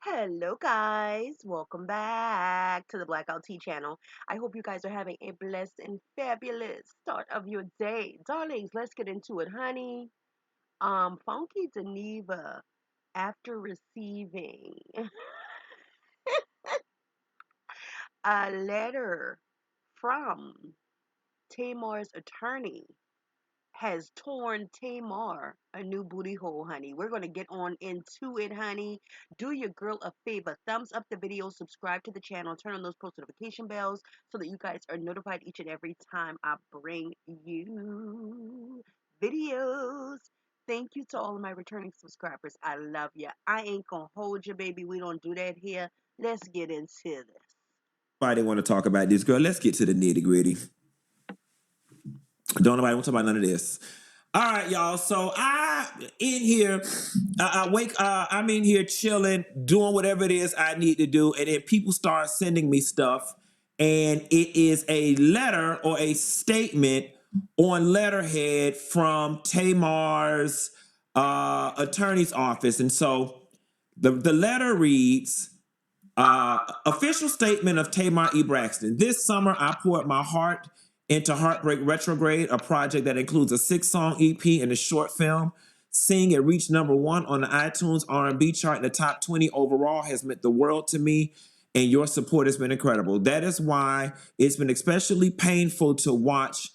Hello, guys. Welcome back to the Blackout Tea channel. I hope you guys are having a blessed and fabulous start of your day. Darlings, let's get into it, honey. Funkydineva, after receiving a letter from Tamar's attorney, has torn Tamar a new booty hole, honey. We're going to get on into it, honey. Do your girl a favor. Thumbs up the video, subscribe to the channel, turn on those post notification bells so that you guys are notified each and every time I bring you videos. Thank you to all of my returning subscribers. I love you. I ain't going to hold you, baby. We don't do that here. Let's get into this. Nobody want to talk about this, girl. Let's get to the nitty gritty. Don't nobody want to talk about none of this. All right, y'all. So I'm in here chilling, doing whatever it is I need to do, and then people start sending me stuff, and it is a letter or a statement on letterhead from Tamar's attorney's office, and so the letter reads. Official statement of Tamar E. Braxton. This summer, I poured my heart into Heartbreak Retrograde, a project that includes a 6-song EP and a short film. Seeing it reach #1 on the iTunes R&B chart in the top 20 overall has meant the world to me, and your support has been incredible. That is why it's been especially painful to watch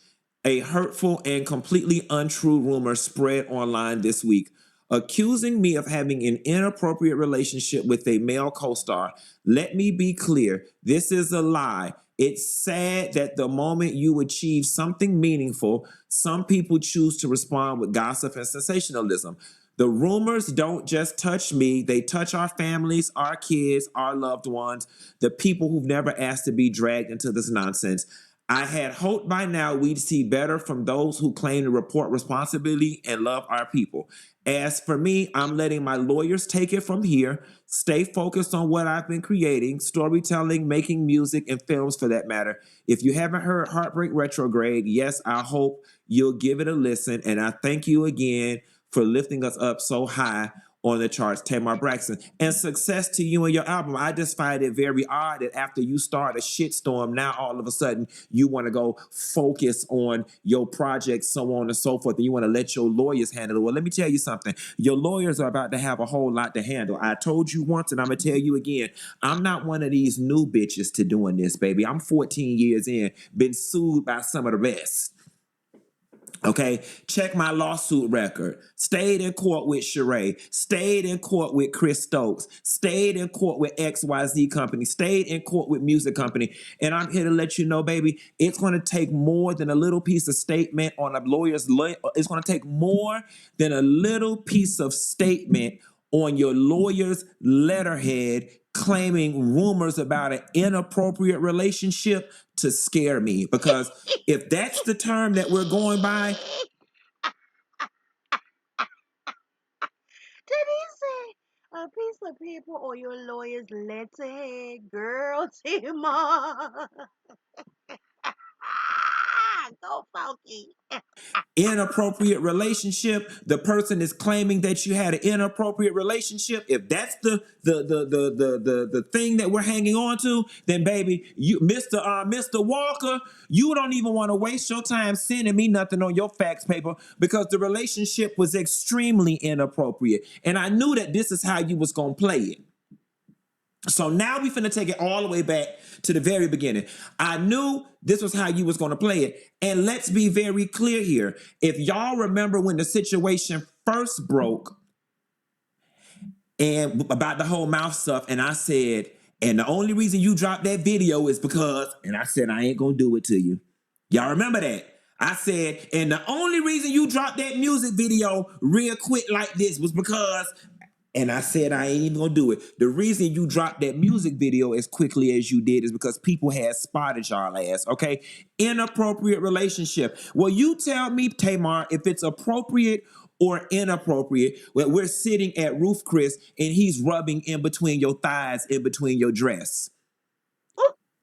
a hurtful and completely untrue rumor spread online this week, accusing me of having an inappropriate relationship with a male co-star. Let me be clear, this is a lie. It's sad that the moment you achieve something meaningful, some people choose to respond with gossip and sensationalism. The rumors don't just touch me, they touch our families, our kids, our loved ones, the people who've never asked to be dragged into this nonsense. I had hoped by now we'd see better from those who claim to report responsibility and love our people. As for me, I'm letting my lawyers take it from here. Stay focused on what I've been creating, storytelling, making music, and films for that matter. If you haven't heard Heartbreak Retrograde, yes, I hope you'll give it a listen. And I thank you again for lifting us up so high on the charts, Tamar Braxton. And success to you and your album. I just find it very odd that after you start a shitstorm, now all of a sudden you want to go focus on your project, so on and so forth, and you want to let your lawyers handle it. Well, let me tell you something. Your lawyers are about to have a whole lot to handle. I told you once, and I'm going to tell you again, I'm not one of these new bitches to doing this, baby. I'm 14 years in, been sued by some of the best. Okay, check my lawsuit record. Stayed in court with Chileeeee. Stayed in court with Chris Stokes. Stayed in court with XYZ Company. Stayed in court with Music Company. And I'm here to let you know, baby, it's going to take more than a little piece of statement on a lawyer's. It's going to take more than a little piece of statement on your lawyer's letterhead claiming rumors about an inappropriate relationship to scare me. Because if that's the term that we're going by, Did he say a piece of paper or your lawyer's letterhead? Girl, Tamar. Go funky. inappropriate relationship, the person is claiming that you had an inappropriate relationship, if that's the thing that we're hanging on to, then baby, you Mr. Walker, you don't even want to waste your time sending me nothing on your fax paper, because the relationship was extremely inappropriate, and I knew that this is how you was gonna play it. So now we finna take it all the way back to the very beginning. I knew this was how you was gonna play it. And let's be very clear here. If y'all remember when the situation first broke and about the whole mouth stuff, and I said, and the only reason you dropped that video is because, and I said, I ain't gonna do it to you. Y'all remember that? I said, and the only reason you dropped that music video real quick like this was because, and I said, I ain't even gonna do it. The reason you dropped that music video as quickly as you did is because people had spotted y'all ass, okay? Inappropriate relationship. Well, you tell me, Tamar, if it's appropriate or inappropriate when we're sitting at Roof Chris and he's rubbing in between your thighs, in between your dress.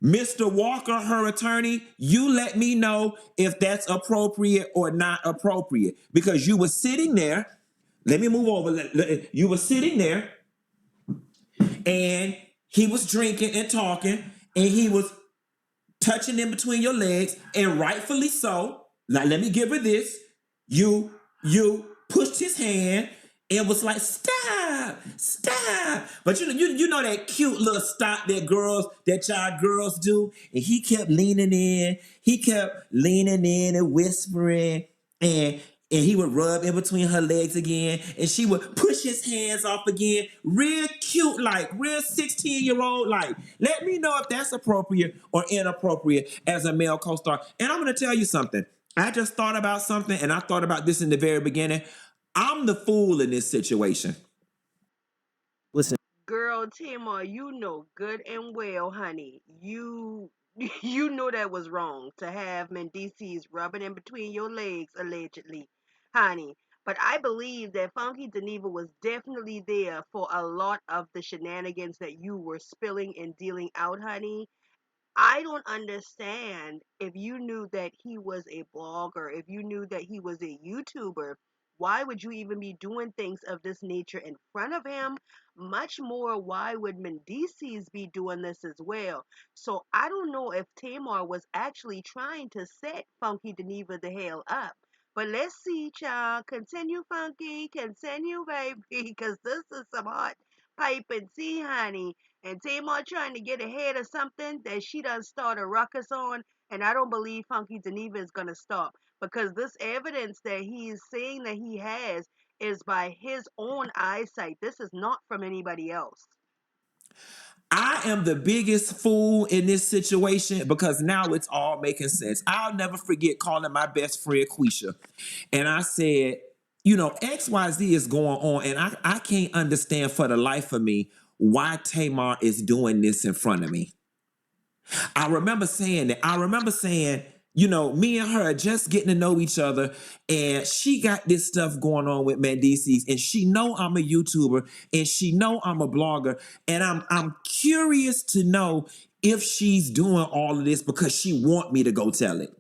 Mr. Walker, her attorney, you let me know if that's appropriate or not appropriate, because you were sitting there. Let me move over. You were sitting there and he was drinking and talking, and he was touching in between your legs, and rightfully so. Now let me give her this. You pushed his hand and was like, stop, stop. But you know that cute little stop that y'all girls do. And he kept leaning in. He kept leaning in and whispering. And and he would rub in between her legs again, and she would push his hands off again, real cute, like real 16-year-old, like. Let me know if that's appropriate or inappropriate as a male co-star. And I'm gonna tell you something. I just thought about something, and I thought about this in the very beginning. I'm the fool in this situation. Listen, Girl, Tamar, you know good and well, honey. You you know that was wrong to have Mendeecees rubbing in between your legs, allegedly, honey. But I believe that funkydineva was definitely there for a lot of the shenanigans that you were spilling and dealing out, honey. I don't understand if you knew that he was a blogger, if you knew that he was a YouTuber, why would you even be doing things of this nature in front of him? Much more, why would Mendeecees be doing this as well? So I don't know if Tamar was actually trying to set Funky Dineva the hell up. But let's see, child. Continue, Funky. Continue, baby. Because this is some hot pipe and tea, honey. And Tamar trying to get ahead of something that she done start a ruckus on, and I don't believe Funky Dineva is gonna stop because this evidence that he's saying that he has is by his own eyesight. This is not from anybody else. I am the biggest fool in this situation because now it's all making sense. I'll never forget calling my best friend Quisha. And I said, XYZ is going on, and I can't understand for the life of me why Tamar is doing this in front of me. I remember saying that. I remember saying, me and her are just getting to know each other, and she got this stuff going on with Mendeecees, and she know I'm a YouTuber, and she know I'm a blogger, and I'm curious to know if she's doing all of this because she want me to go tell it.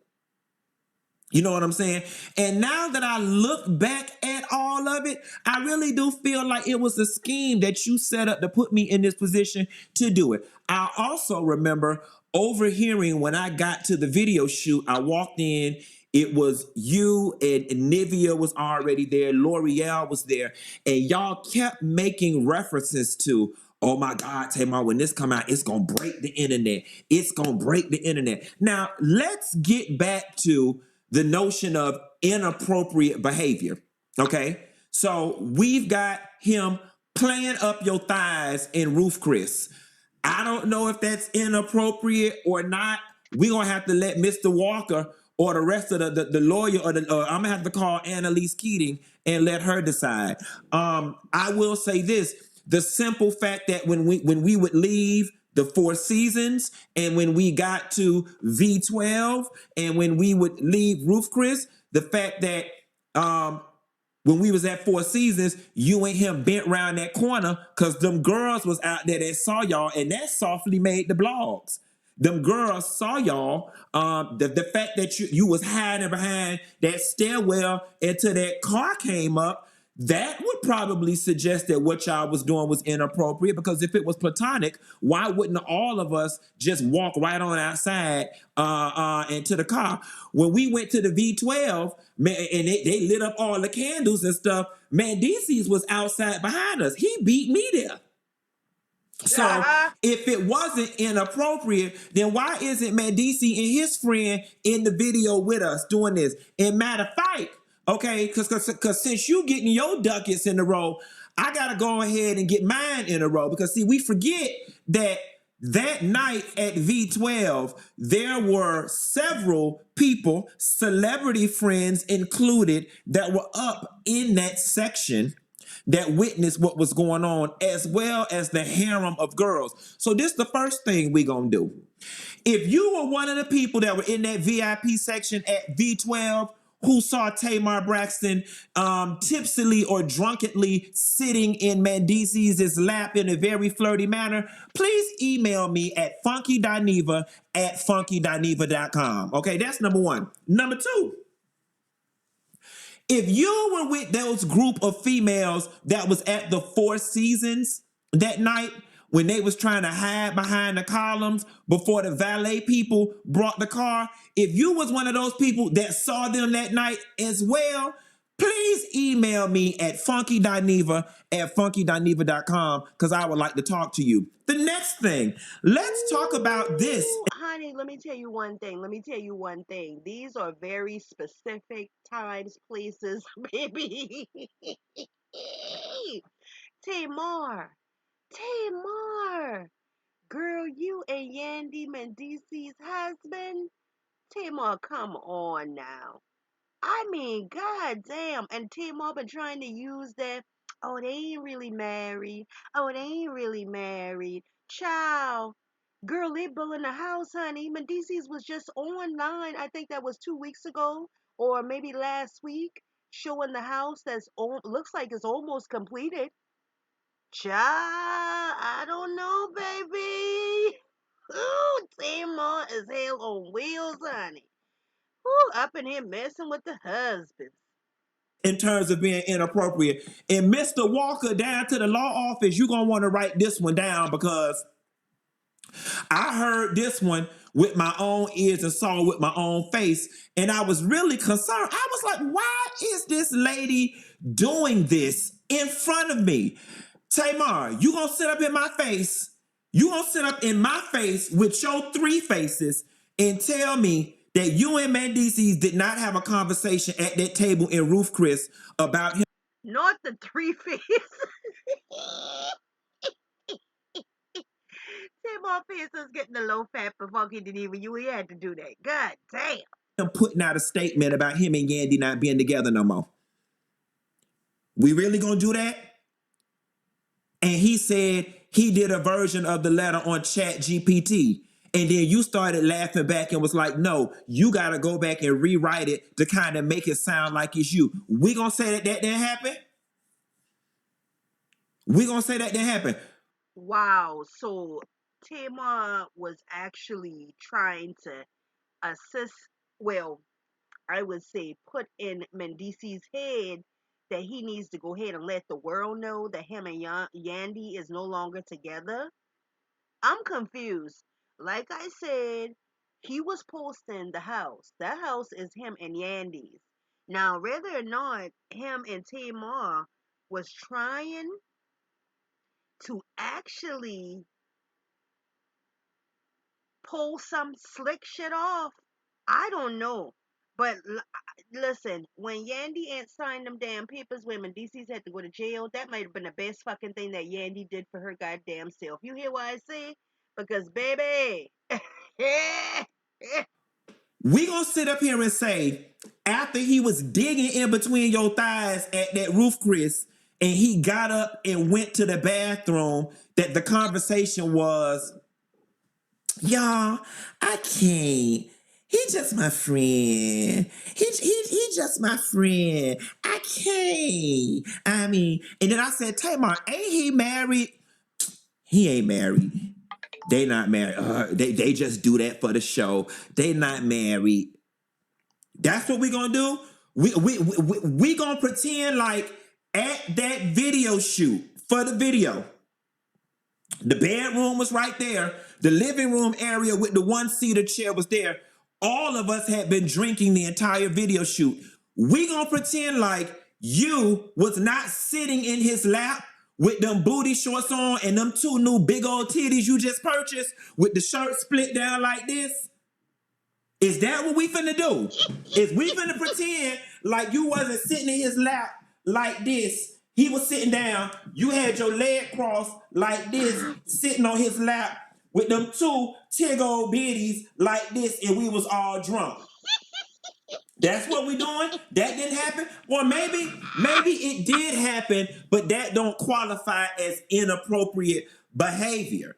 You know what I'm saying? And now that I look back at all of it, I really do feel like it was a scheme that you set up to put me in this position to do it. I also remember overhearing when I got to the video shoot, I walked in, it was you and Nivea was already there, L'Oreal was there, and y'all kept making references to, oh my God, Tamar, when this come out, it's going to break the internet. It's going to break the internet. Now, let's get back to the notion of inappropriate behavior. Okay. So we've got him playing up your thighs in Roof Chris. I don't know if that's inappropriate or not. We're going to have to let Mr. Walker or the rest of the lawyer, or I'm going to have to call Annalise Keating and let her decide. I will say this. The simple fact that when we would leave the Four Seasons, and when we got to V12, and when we would leave Roof Chris, the fact that when we was at Four Seasons, you and him bent around that corner because them girls was out there that saw y'all, and that softly made the blogs. Them girls saw y'all. The fact that you was hiding behind that stairwell until that car came up, that would probably suggest that what y'all was doing was inappropriate, because if it was platonic, why wouldn't all of us just walk right on outside into the car? When we went to the V12, man, and they lit up all the candles and stuff, Mendeecees was outside behind us. He beat me there. So if it wasn't inappropriate, then why isn't Mendeecees and his friend in the video with us doing this? And matter of fact, okay, because since you getting your ducats in a row, I gotta go ahead and get mine in a row. Because see, we forget that night at V12, there were several people, celebrity friends included, that were up in that section that witnessed what was going on, as well as the harem of girls. So this is the first thing we gonna do. If you were one of the people that were in that VIP section at V12 who saw Tamar Braxton tipsily or drunkenly sitting in Mendeecees' lap in a very flirty manner, please email me at funkydineva@funkydineva.com. Okay, that's number one. Number two, if you were with those group of females that was at the Four Seasons that night, when they was trying to hide behind the columns before the valet people brought the car. If you was one of those people that saw them that night as well, please email me at funkydineva@funkydineva.com because I would like to talk to you. The next thing, let's talk about this. Ooh, honey, let me tell you one thing. Let me tell you one thing. These are very specific times, places, baby. Tamar, Tamar, girl, you and Yandy Mendeecees' husband. Tamar, come on now. I mean, goddamn. And Tamar been trying to use that. Oh, they ain't really married. Oh, they ain't really married. Child. Girl, they building a house, honey. Mendeecees was just online. I think that was 2 weeks ago or maybe last week, showing the house looks like it's almost completed. Child, I don't know, baby. Ooh, Tamar is hell on wheels, honey. Ooh, up in here messing with the husbands. In terms of being inappropriate. And Mr. Walker, down to the law office, you're going to want to write this one down because I heard this one with my own ears and saw it with my own face. And I was really concerned. I was like, why is this lady doing this in front of me? Tamar, you going to sit up in my face. You going to sit up in my face with your three faces and tell me that you and Mendeecees did not have a conversation at that table in Roof Chris about him. Not the three face. Tamar face is getting the low fat for funkydineva. You had to do that. God damn. Him putting out a statement about him and Yandy not being together no more. We really gonna do that? And he said he did a version of the letter on Chat GPT. And then you started laughing back and was like, no, you got to go back and rewrite it to kind of make it sound like it's you. We going to say that didn't happen? We going to say that didn't happen? Wow. So Tamar was actually trying to assist, well, I would say put in Mendeecees' head that he needs to go ahead and let the world know that him and Yandy is no longer together. I'm confused. Like I said, he was posting the house. That house is him and Yandy's. Now, whether or not him and Tamar was trying to actually pull some slick shit off, I don't know. But listen, when Yandy ain't signed them damn papers when Mendeecees had to go to jail, that might have been the best fucking thing that Yandy did for her goddamn self. You hear what I say? Because baby, We gonna sit up here and say, after he was digging in between your thighs at that roof, Chris, and he got up and went to the bathroom, that the conversation was, y'all, I can't. He just my friend. He just my friend. I can't. I mean, and then I said, Tamar, ain't he married? He ain't married. They not married. They just do that for the show. They not married. That's what we gonna do. We gonna pretend like at that video shoot for the video, the bedroom was right there. The living room area with the one-seater chair was there. All of us had been drinking the entire video shoot. We gonna pretend like you was not sitting in his lap with them booty shorts on and them two new big old titties you just purchased with the shirt split down like this. Is that what we finna do? Is we finna pretend like you wasn't sitting in his lap like this? He was sitting down. You had your leg crossed like this, sitting on his lap with them two tig old biddies like this, and we was all drunk. That's what we doing? That didn't happen? Or maybe it did happen, but that don't qualify as inappropriate behavior.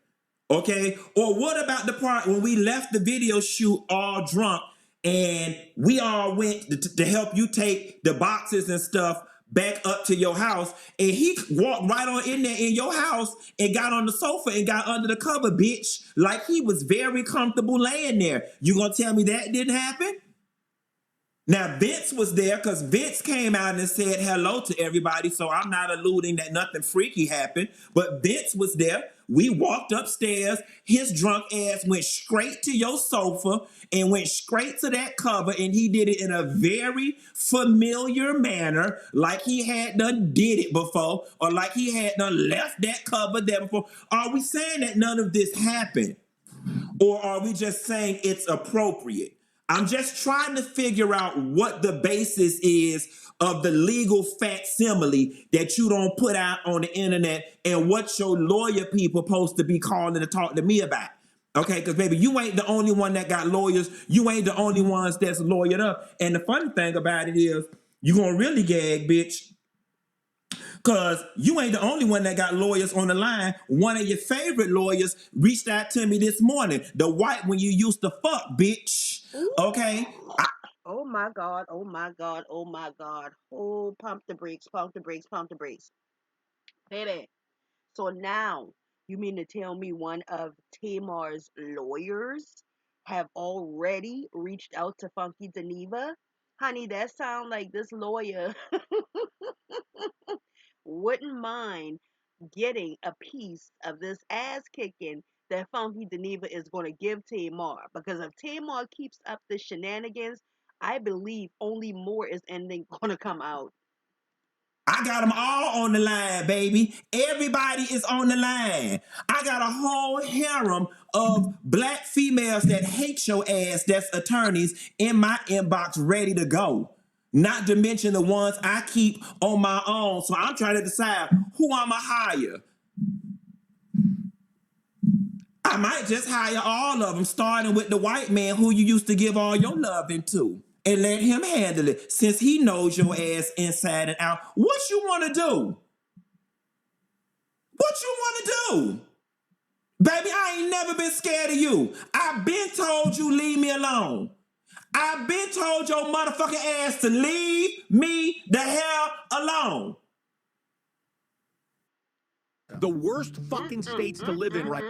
Okay? Or what about the part when we left the video shoot all drunk and we all went to help you take the boxes and stuff back up to your house, and he walked right on in there in your house and got on the sofa and got under the cover, bitch, like he was very comfortable laying there. You gonna tell me that didn't happen? Now, Vince was there because Vince came out and said hello to everybody. So I'm not alluding that nothing freaky happened, but Vince was there. We walked upstairs. His drunk ass went straight to your sofa and went straight to that cover, and he did it in a very familiar manner, like he had done did it before, or like he had done left that cover there before. Are we saying that none of this happened? Or are we just saying it's appropriate? I'm just trying to figure out what the basis is of the legal facsimile that you don't put out on the internet and what your lawyer people supposed to be calling to talk to me about. Okay, because baby, you ain't the only one that got lawyers. You ain't the only ones that's lawyered up. And the funny thing about it is, you gonna really gag, bitch. Cause you ain't the only one that got lawyers on the line. One of your favorite lawyers reached out to me this morning. The white one you used to fuck, bitch. Ooh. Okay. Oh my God. Oh my God. Oh my God. Oh, pump the brakes, pump the brakes, pump the brakes. Baby. So now you mean to tell me one of Tamar's lawyers have already reached out to funkydineva? Honey, that sound like this lawyer wouldn't mind getting a piece of this ass kicking that funkydineva is going to give Tamar. Because if Tamar keeps up the shenanigans, I believe only more is ending going to come out. I got them all on the line, baby. Everybody is on the line. I got a whole harem of black females that hate your ass, that's attorneys, in my inbox ready to go. Not to mention the ones I keep on my own. So I'm trying to decide who I'ma hire. I might just hire all of them, starting with the white man who you used to give all your loving to, and let him handle it since he knows your ass inside and out. What you want to do? What you want to do? Baby, I ain't never been scared of you. I've been told you leave me alone. I've been told your motherfucking ass to leave me the hell alone. The worst fucking states to live in right.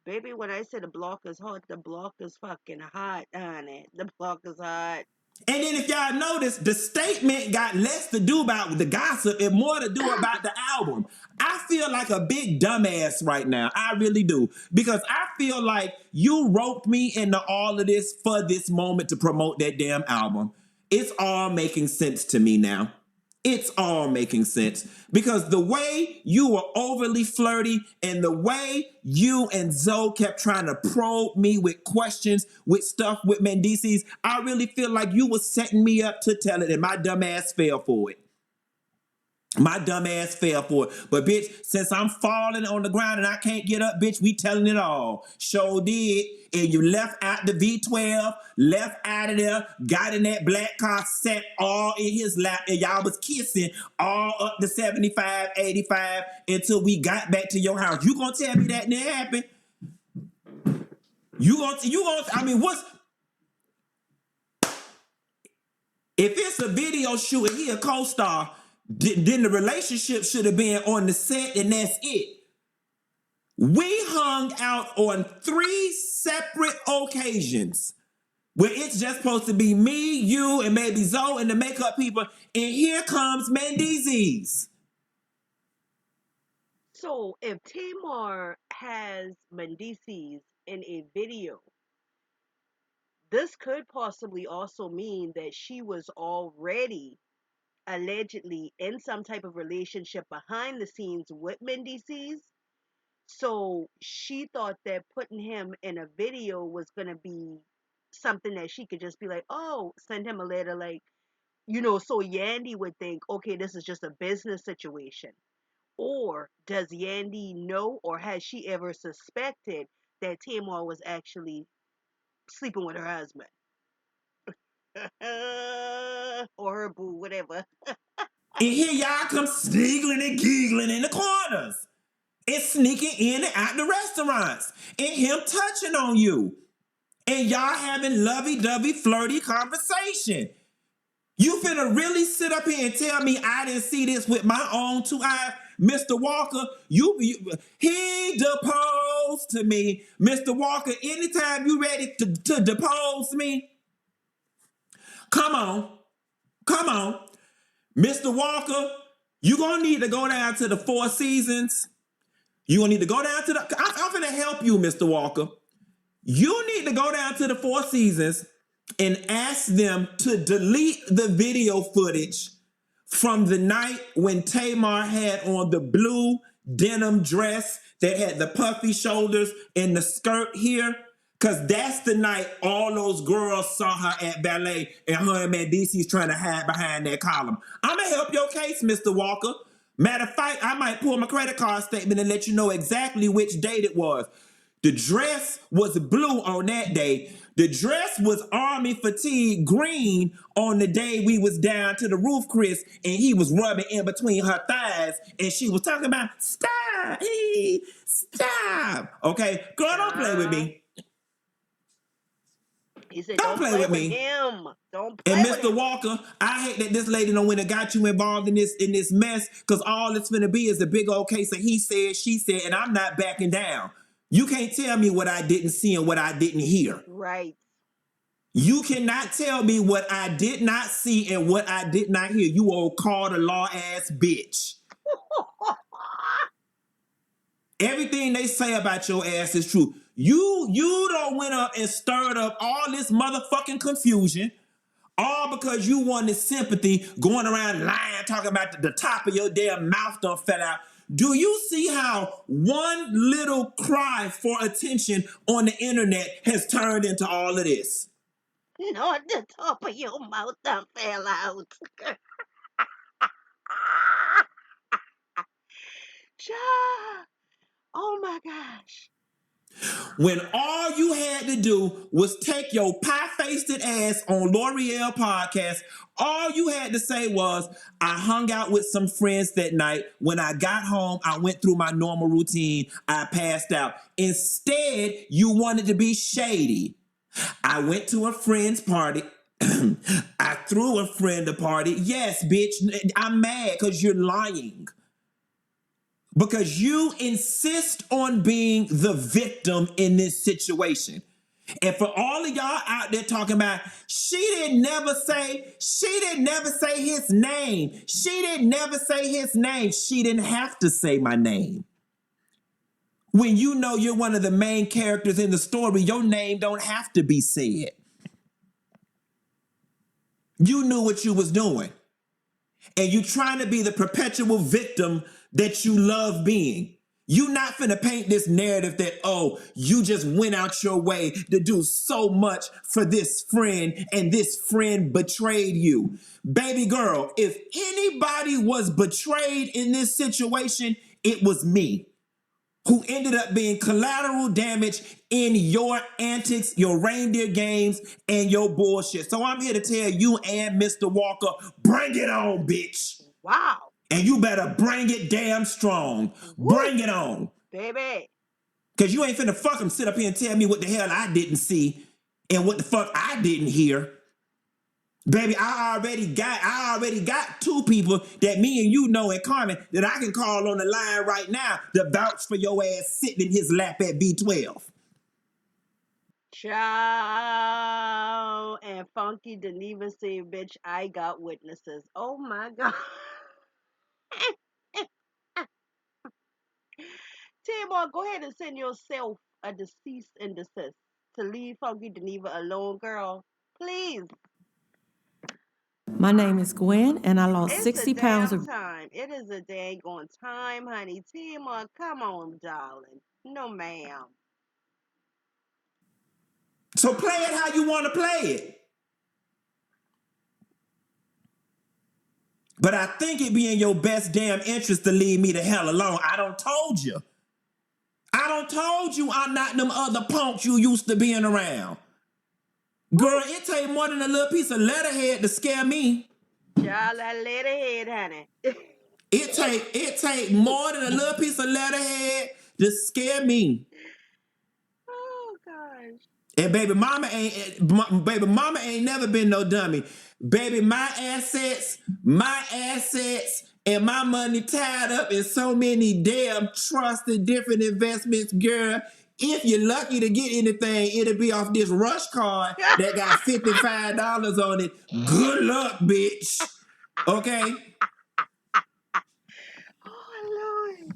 Baby, when I say the block is hot, the block is fucking hot, honey. The block is hot. And then if y'all notice, the statement got less to do about the gossip and more to do about the album. I feel like a big dumbass right now. I really do. Because I feel like you roped me into all of this for this moment to promote that damn album. It's all making sense to me now. It's all making sense because the way you were overly flirty and the way you and Zoe kept trying to probe me with questions, with stuff with Mendeecees, I really feel like you were setting me up to tell it and my dumb ass fell for it. My dumb ass fell for it. But bitch, since I'm falling on the ground and I can't get up, bitch, we telling it all. Sure did. And you left out the V12, left out of there, got in that black car, sat all in his lap, and y'all was kissing all up to 75, 85 until we got back to your house. You gonna tell me that didn't happen? I mean, if it's a video shoot and he a co-star, then the relationship should have been on the set and that's it. We hung out on 3 separate occasions where it's just supposed to be me, you, and maybe Zoe and the makeup people, and here comes Mendeecees. So if Tamar has Mendeecees in a video, this could possibly also mean that she was already allegedly in some type of relationship behind the scenes with Mendeecees. So she thought that putting him in a video was going to be something that she could just be like, oh, send him a letter, like, so Yandy would think, okay, this is just a business situation. Or does Yandy know, or has she ever suspected that Tamar was actually sleeping with her husband? Or her boo, whatever. And here y'all come sniggling and giggling in the corners and sneaking in and out the restaurants and him touching on you. And y'all having lovey-dovey, flirty conversation. You finna really sit up here and tell me I didn't see this with my own 2 eyes? Mr. Walker, he deposed to me. Mr. Walker, anytime you ready to depose me, Come on. Come on. Mr. Walker, you're going to need to go down to the Four Seasons. You're going to need to go down to the... I'm going to help you, Mr. Walker. You need to go down to the Four Seasons and ask them to delete the video footage from the night when Tamar had on the blue denim dress that had the puffy shoulders and the skirt here. Because that's the night all those girls saw her at ballet and her and Mendeecees trying to hide behind that column. I'm going to help your case, Mr. Walker. Matter of fact, I might pull my credit card statement and let you know exactly which date it was. The dress was blue on that day. The dress was army fatigue green on the day we was down to the roof, Chris, and he was rubbing in between her thighs, and she was talking about, stop, stop. Okay, girl, don't play with me. He said, Don't play with me. him. Don't play And with Mr. him. Walker, I hate that this lady done went and got you involved in this mess, because all it's finna be is a big old case of he said, she said, and I'm not backing down. You can't tell me what I didn't see and what I didn't hear. Right. You cannot tell me what I did not see and what I did not hear. You old call the law ass bitch. Everything they say about your ass is true. You don't went up and stirred up all this motherfucking confusion, all because you wanted sympathy, going around lying, talking about the top of your damn mouth done fell out. Do you see how one little cry for attention on the internet has turned into all of this? Not the top of your mouth that fell out. Child. Oh my gosh. When all you had to do was take your pie-faced ass on L'Oreal podcast, all you had to say was, I hung out with some friends that night. When I got home, I went through my normal routine. I passed out. Instead, you wanted to be shady. I went to a friend's party. I threw a friend a party. Yes, bitch, I'm mad because you're lying. Because you insist on being the victim in this situation. And for all of y'all out there talking about, she didn't never say his name. She didn't never say his name. She didn't have to say my name. When you know you're one of the main characters in the story, your name don't have to be said. You knew what you was doing. And you trying to be the perpetual victim that you love being. You not finna paint this narrative that, oh, you just went out your way to do so much for this friend and this friend betrayed you. Baby girl, if anybody was betrayed in this situation, it was me, who ended up being collateral damage in your antics, your reindeer games, and your bullshit. So I'm here to tell you and Mr. Walker, bring it on, bitch. Wow. And you better bring it damn strong. Woo. Bring it on. Baby. Because you ain't finna fucking sit up here and tell me what the hell I didn't see and what the fuck I didn't hear. Baby, I already got two people that me and you know in common that I can call on the line right now to vouch for your ass sitting in his lap at B12. Ciao. And funkydineva say, bitch, I got witnesses. Oh my God. Tamar, go ahead and send yourself a cease and desist to leave funkydineva alone, girl. Please. My name is Gwen, and I lost It's 60 a pounds damn of... time. It is a dang on time, honey. Tamar, come on, darling. No, ma'am. So play it how you want to play it. But I think it be in your best damn interest to leave me the hell alone. I done told you I'm not them other punks you used to being around. Girl, it take more than a little piece of letterhead to scare me. Y'all that letterhead, honey. It take more than a little piece of letterhead to scare me. Oh gosh. And baby mama ain't never been no dummy. Baby, my assets and my money tied up in so many damn trusts and different investments, girl. If you're lucky to get anything, it'll be off this rush card that got $55 on it. Good luck, bitch. Okay? Oh Lord.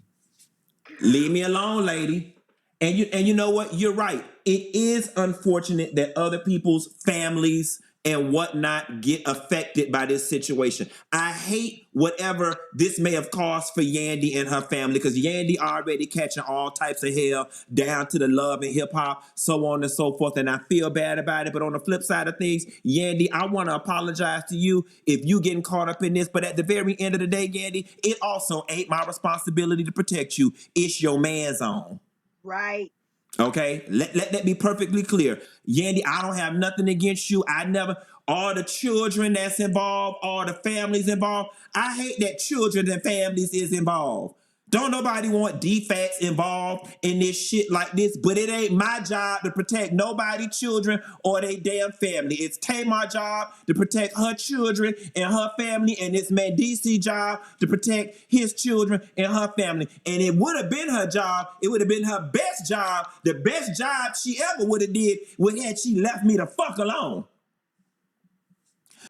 Leave me alone, lady. And you know what? You're right. It is unfortunate that other people's families and whatnot get affected by this situation. I hate whatever this may have caused for Yandy and her family, because Yandy already catching all types of hell down to the love and hip hop, so on and so forth. And I feel bad about it. But on the flip side of things, Yandy, I want to apologize to you if you getting caught up in this. But at the very end of the day, Yandy, it also ain't my responsibility to protect you. It's your man's own. Right. Okay, let that be perfectly clear. Yandy, I don't have nothing against you. I never, all the children that's involved, all the families involved. I hate that children and families is involved. Don't nobody want defects involved in this shit like this, but it ain't my job to protect nobody, children, or they damn family. It's Tamar's job to protect her children and her family, and it's Mendeecees' job to protect his children and her family. And it would have been her job. It would have been her best job, the best job she ever would have did, had she left me the fuck alone.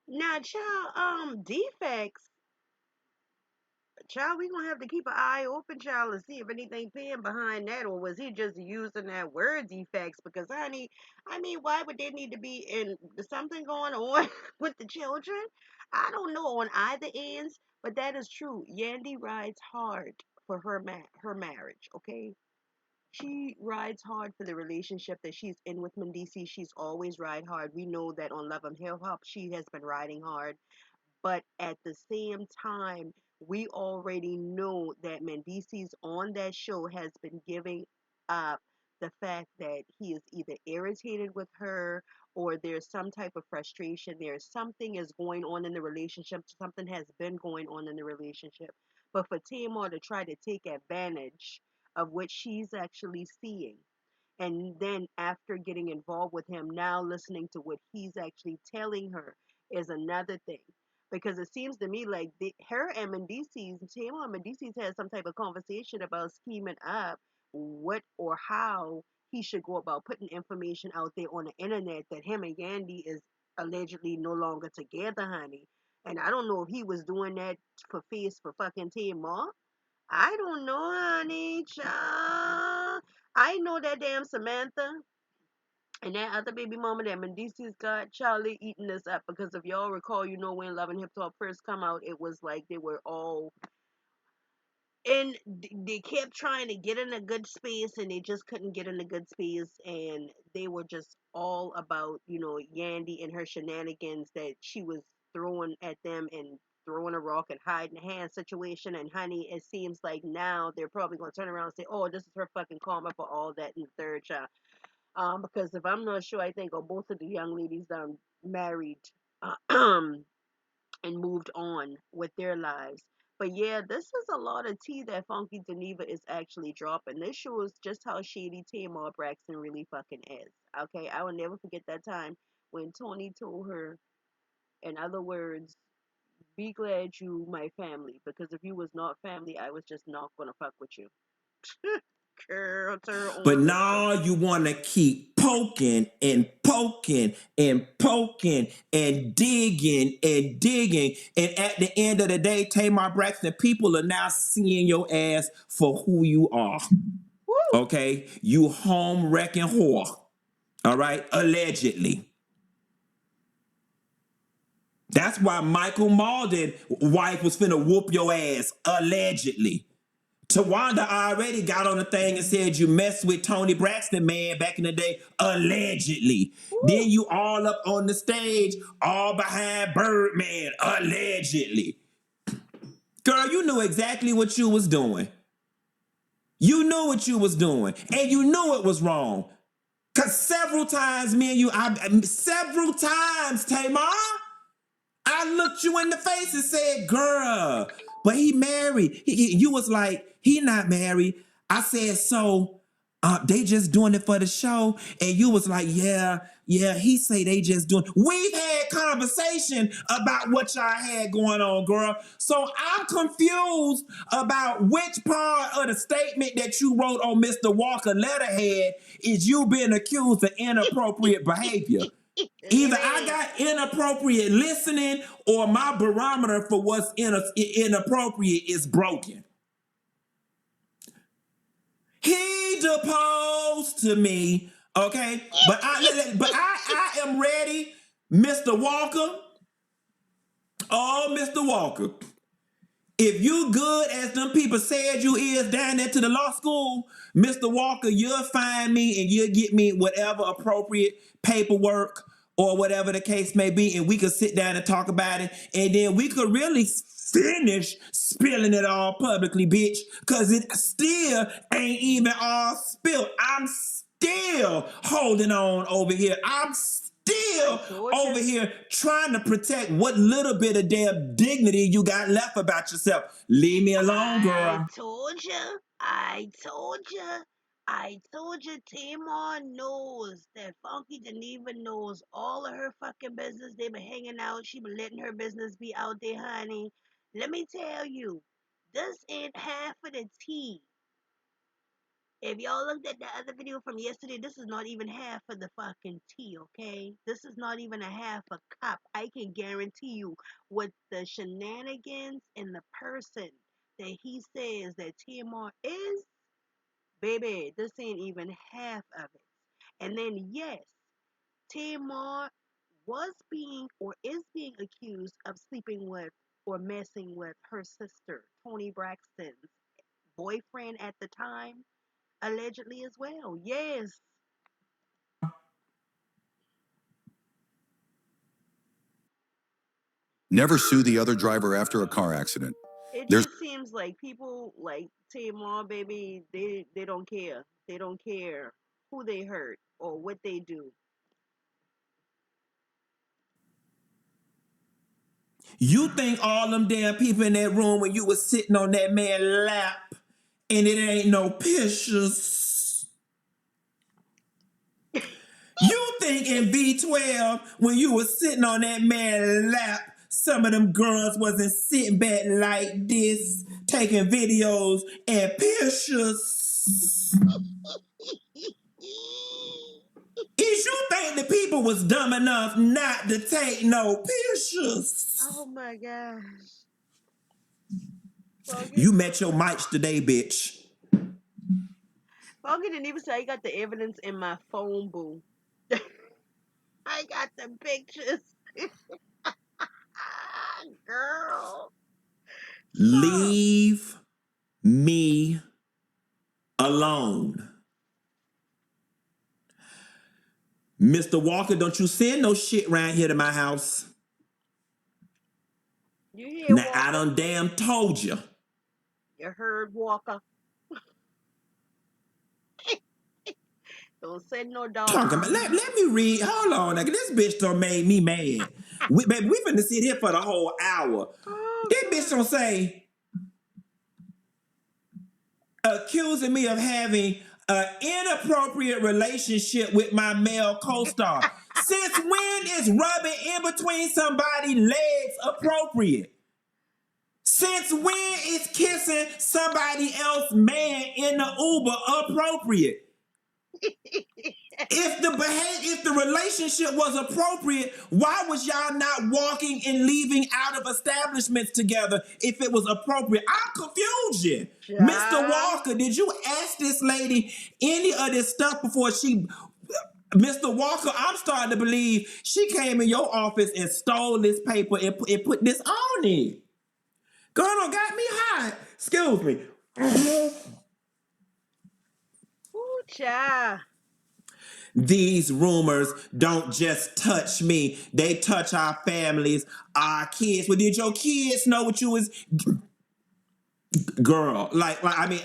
Now, child, defects. Child, we gonna have to keep an eye open, child, and see if anything paying behind that, or was he just using that word defects? Because honey, I mean, why would they need to be in something going on with the children? I don't know on either ends, but that is true. Yandy rides hard for her marriage. Okay, she rides hard for the relationship that she's in with Mendeecees. She's always ride hard. We know that on Love and Hip Hop, she has been riding hard, but at the same time, we already know that Mendeecees on that show has been giving up the fact that he is either irritated with her, or there's some type of frustration. There's something is going on in the relationship. Something has been going on in the relationship. But for Tamar to try to take advantage of what she's actually seeing, and then after getting involved with him, now listening to what he's actually telling her, is another thing. Because it seems to me like her and Mendeecees, Tamar and Mendeecees had some type of conversation about scheming up what or how he should go about putting information out there on the internet that him and Yandy is allegedly no longer together, honey. And I don't know if he was doing that for face for fucking Tamar. I don't know, honey, child. I know that damn Samantha and that other baby mama that Mendeecees got, Charlie eating this up, because if y'all recall, you know, when Love and Hip Hop first come out, it was like they were all, and they kept trying to get in a good space, and they just couldn't get in a good space, and they were just all about, you know, Yandy and her shenanigans that she was throwing at them, and throwing a rock and hiding a hand situation. And honey, it seems like now they're probably going to turn around and say, oh, this is her fucking karma for all that in the third child. Because if I'm not sure, I think both of the young ladies married and moved on with their lives. But yeah, this is a lot of tea that funkydineva is actually dropping. This shows just how shady Tamar Braxton really fucking is. Okay, I will never forget that time when Tony told her, in other words, be glad you my family, because if you was not family, I was just not gonna fuck with you. Girl, to her But own sister. now you want to keep poking and poking and poking and digging and digging. And at the end of the day, Tamar Braxton, people are now seeing your ass for who you are. Woo! Okay? You home wrecking whore. All right? Allegedly. That's why Michael Malden wife was finna whoop your ass. Allegedly. Tawanda already got on the thing and said you messed with Tony Braxton, man, back in the day, allegedly. Woo! Then you all up on the stage, all behind Birdman, allegedly. Girl, you knew exactly what you was doing. You knew what you was doing, and you knew it was wrong. Cause several times, me and you, several times, Tamar, I looked you in the face and said, girl, but he married. You was like, he not married. I said, so They just doing it for the show. And you was like, yeah, he say they just doing. We've had conversation about what y'all had going on, girl. So I'm confused about which part of the statement that you wrote on Mr. Walker letterhead is you being accused of inappropriate behavior. Either I got inappropriate listening or my barometer for what's inappropriate is broken. He deposed to me, okay? But I am ready, Mr. Walker. Oh, Mr. Walker. If you good as them people said you is down there to the law school, Mr. Walker, you'll find me and you'll get me whatever appropriate paperwork or whatever the case may be, and we could sit down and talk about it, and then we could really finish spilling it all publicly, bitch, because it still ain't even all spilled. I'm still holding on over here. I'm still over here trying to protect what little bit of damn dignity you got left about yourself. Leave me alone, girl. I told you. I told you Tamar knows that funkydineva knows all of her fucking business. They been hanging out. She been letting her business be out there, honey. Let me tell you, this ain't half of the tea. If y'all looked at the other video from yesterday, this is not even half of the fucking tea, okay? This is not even a half a cup. I can guarantee you with the shenanigans and the person that he says that Tamar is, baby, this ain't even half of it. And then, yes, Tamar was being or is being accused of sleeping with or messing with her sister, Tony Braxton's boyfriend at the time, allegedly as well. Yes. Never sue the other driver after a car accident. It There's just seems like people like Tamar, baby, they don't care. They don't care who they hurt or what they do. You think all them damn people in that room when you was sitting on that man's lap and it ain't no pictures? You think in V12 when you was sitting on that man's lap, some of them girls wasn't sitting back like this, taking videos and pictures? Is you think the people was dumb enough not to take no pictures? Oh my gosh. You met your mics today, bitch. Foggy didn't even say I got the evidence in my phone, boo. I got the pictures. Girl. Stop. Leave me alone. Mr. Walker, don't you send no shit around here to my house. You hear Now, Walker? I done damn told you. You heard Walker. Don't send no dog. Talking about, let me read. Hold on, nigga. This bitch done made me mad. Baby, we finna sit here for the whole hour. Oh, This bitch don't say, accusing me of having an inappropriate relationship with my male co-star. Since when is rubbing in between somebody's legs appropriate? Since when is kissing somebody else's man in the Uber appropriate? If the relationship was appropriate, why was y'all not walking and leaving out of establishments together if it was appropriate? I'm confused you. Yeah. Mr. Walker, did you ask this lady any of this stuff before she... Mr. Walker, I'm starting to believe she came in your office and stole this paper and put this on it. Girl, don't got me hot. Excuse me. Ooh, child. These rumors don't just touch me. They touch our families, our kids. Well, did your kids know what you was... Girl, I mean,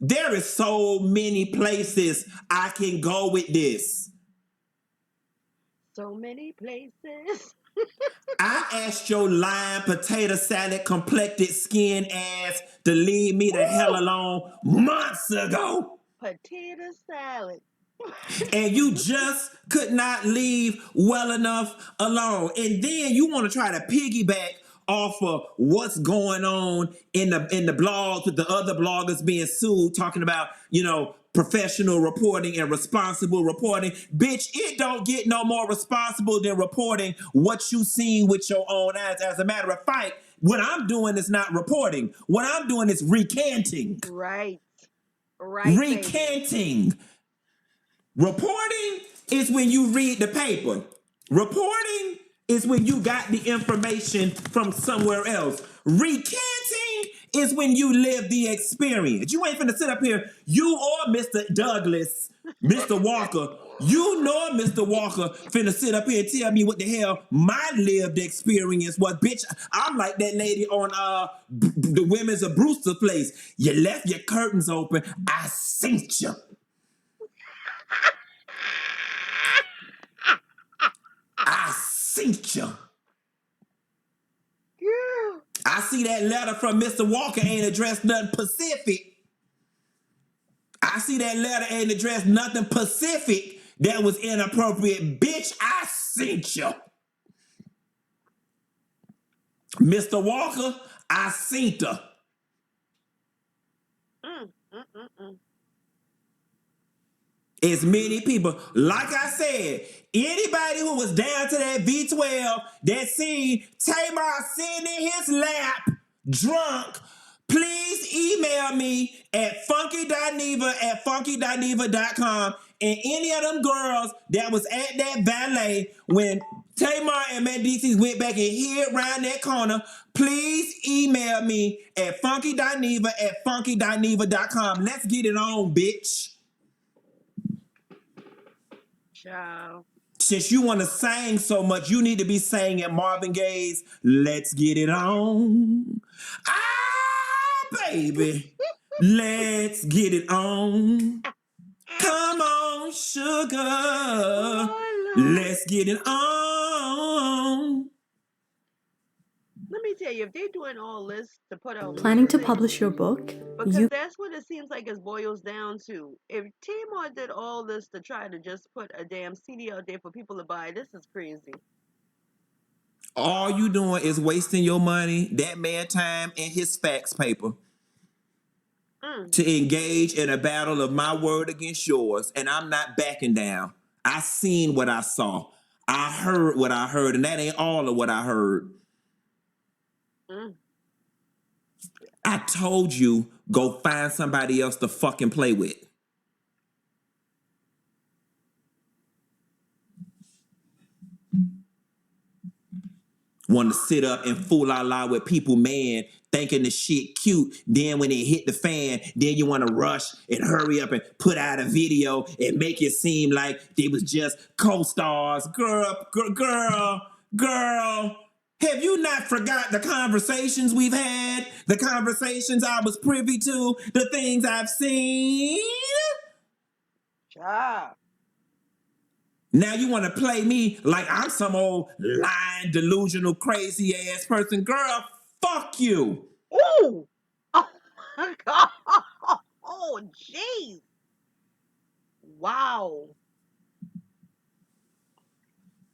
there is so many places I can go with this. So many places. I asked your lime potato salad complected skin ass to leave me the hell alone months ago. Potato salad. And you just could not leave well enough alone. And then you want to try to piggyback off of what's going on in the blogs with the other bloggers being sued, talking about, professional reporting and responsible reporting. Bitch, it don't get no more responsible than reporting what you seen with your own eyes. As a matter of fact, what I'm doing is not reporting. What I'm doing is recanting. Right. Right, baby. Recanting. Reporting is when you read the paper. Reporting is when you got the information from somewhere else. Recanting is when you live the experience. You ain't finna sit up here, you or Mr. Douglas, Mr. Walker, you nor Mr. Walker finna sit up here and tell me what the hell my lived experience was. Bitch, I'm like that lady on the Women's of Brewster place. You left your curtains open, I seen you. I seen you. Yeah. I see that letter from Mr. Walker ain't addressed nothing Pacific. I see that letter ain't addressed nothing Pacific that was inappropriate. Bitch, I seen you. Mr. Walker, I seen her. Mm, mm, mm, mm. It's many people. Like I said, anybody who was down to that V12 that seen Tamar sitting in his lap, drunk, please email me at funkydineva@funkydineva.com. And any of them girls that was at that valet when Tamar and Mendeecees went back and hid around that corner, please email me at funkydineva@funkydineva.com. Let's get it on, bitch. Ciao. Since you want to sing so much, you need to be singing Marvin Gaye's Let's Get It On. Ah, baby. Let's get it on. Come on, sugar. Oh, Lord. Let's get it on. Let me tell you, if they're doing all this to put out Planning to music, publish your book? because that's what it seems like it boils down to. If Tamar did all this to try to just put a damn CD out there for people to buy, this is crazy. All you doing is wasting your money, that man time, and his fax paper Mm. to engage in a battle of my word against yours, and I'm not backing down. I seen what I saw. I heard what I heard, and that ain't all of what I heard. Mm. I told you, go find somebody else to fucking play with. Want to sit up and fool la la with people, man, thinking the shit cute. Then when it hit the fan, then you want to rush and hurry up and put out a video and make it seem like they was just co-stars. Girl. Have you not forgot the conversations we've had? The conversations I was privy to? The things I've seen? Ciao. Now you want to play me like I'm some old lying, delusional, crazy ass person. Girl, fuck you. Ooh. Oh my God. Oh, jeez. Wow.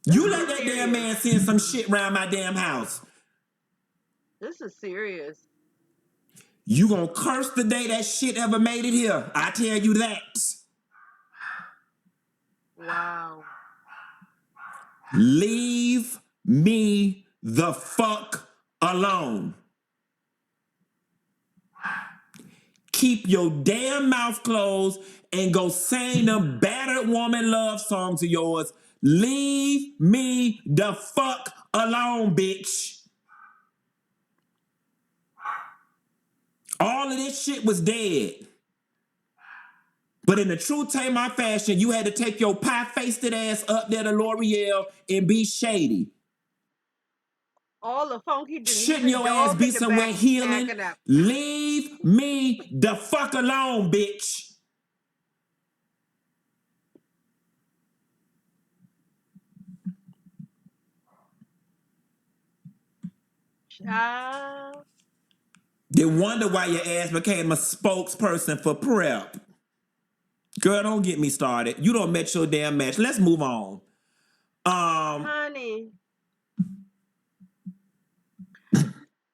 You This let is that damn serious. man send some shit around my damn house. This is serious. You gonna curse the day that shit ever made it here. I tell you that. Wow. Leave me the fuck alone. Keep your damn mouth closed and go sing them battered woman love songs of yours. Leave me the fuck alone, bitch. All of this shit was dead. But in the true Tamar fashion, you had to take your pie-faced ass up there to L'Oreal and be shady. All the funky Shouldn't Dineva your ass dog be in the somewhere back healing? acting up. Leave me the fuck alone, bitch. Child. They wonder why your ass became a spokesperson for PrEP. Girl, don't get me started. You don't met your damn match. Let's move on. Um, Honey,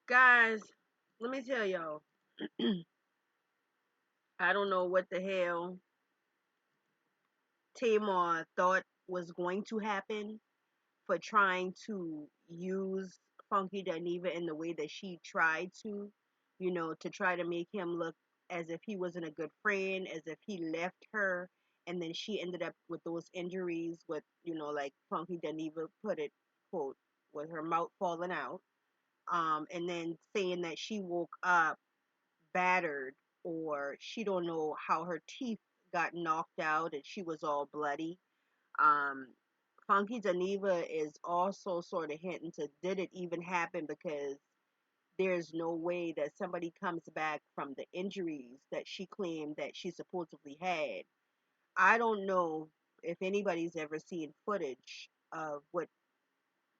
guys, let me tell y'all. I don't know what the hell Tamar thought was going to happen for trying to use Funky Dineva in the way that she tried to, to try to make him look as if he wasn't a good friend, as if he left her, and then she ended up with those injuries with, like Funky Dineva put it, quote, with her mouth falling out, and then saying that she woke up battered or she don't know how her teeth got knocked out and she was all bloody. um, Funky Geneva is also sort of hinting to did it even happen, because there's no way that somebody comes back from the injuries that she claimed that she supposedly had. I don't know if anybody's ever seen footage of what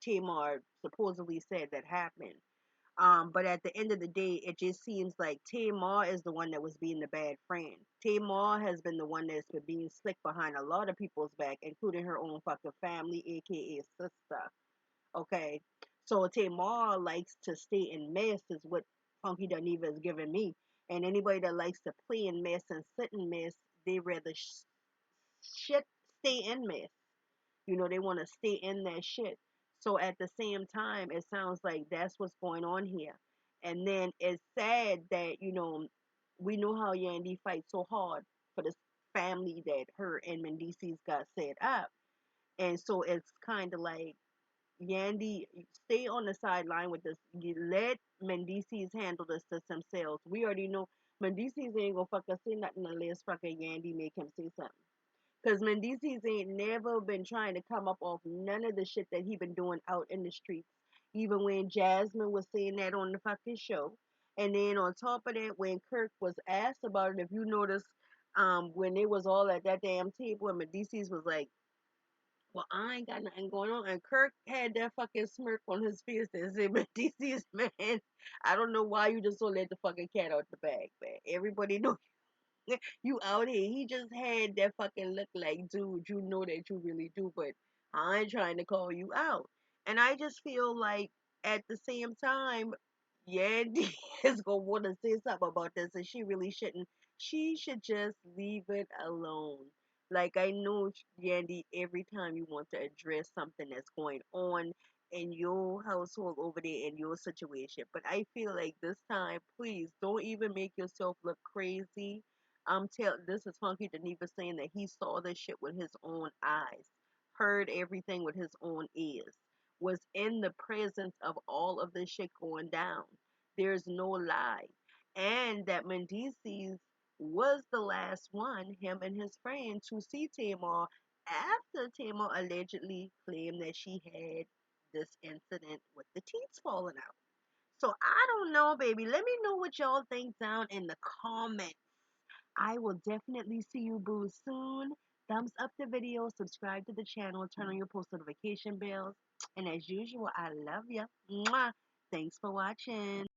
Tamar supposedly said that happened. But at the end of the day, it just seems like Tamar is the one that was being the bad friend. Tamar has been the one that's been being slick behind a lot of people's back, including her own fucking family, aka sister. Okay. So Tamar likes to stay in mess, is what Funky Dineva is giving me. And anybody that likes to play in mess and sit in mess, they rather shit stay in mess. They want to stay in that shit. So at the same time, it sounds like that's what's going on here. And then it's sad that, we know how Yandy fights so hard for this family that her and Mendeecees got set up. And so it's kind of like, Yandy, stay on the sideline with this. You let Mendeecees handle this themselves. We already know Mendeecees ain't gonna fucking say nothing unless fucking Yandy make him say something. Cause Mendeecees ain't never been trying to come up off none of the shit that he been doing out in the streets. Even when Jasmine was saying that on the fucking show. And then on top of that, when Kirk was asked about it, if you notice, when they was all at that damn table and Mendeecees was like, well, I ain't got nothing going on. And Kirk had that fucking smirk on his face that said, Mendeecees, man, I don't know why you just don't let the fucking cat out the bag, man. Everybody know you out here. He just had that fucking look like, dude, you know that you really do, but I ain't trying to call you out. And I just feel like at the same time, Yandy is gonna want to say something about this, and she really shouldn't. She should just leave it alone. Like, I know, Yandy, every time you want to address something that's going on in your household over there in your situation, but I feel like this time, please don't even make yourself look crazy. This is Funky Dineva saying that he saw this shit with his own eyes, heard everything with his own ears, was in the presence of all of this shit going down. There's no lie. And that Mendeecees was the last one, him and his friend, to see Tamar after Tamar allegedly claimed that she had this incident with the teeth falling out. So I don't know, baby. Let me know what y'all think down in the comments. I will definitely see you boo soon. Thumbs up the video, subscribe to the channel, turn on your post notification bells. And as usual, I love ya. Mwah. Thanks for watching.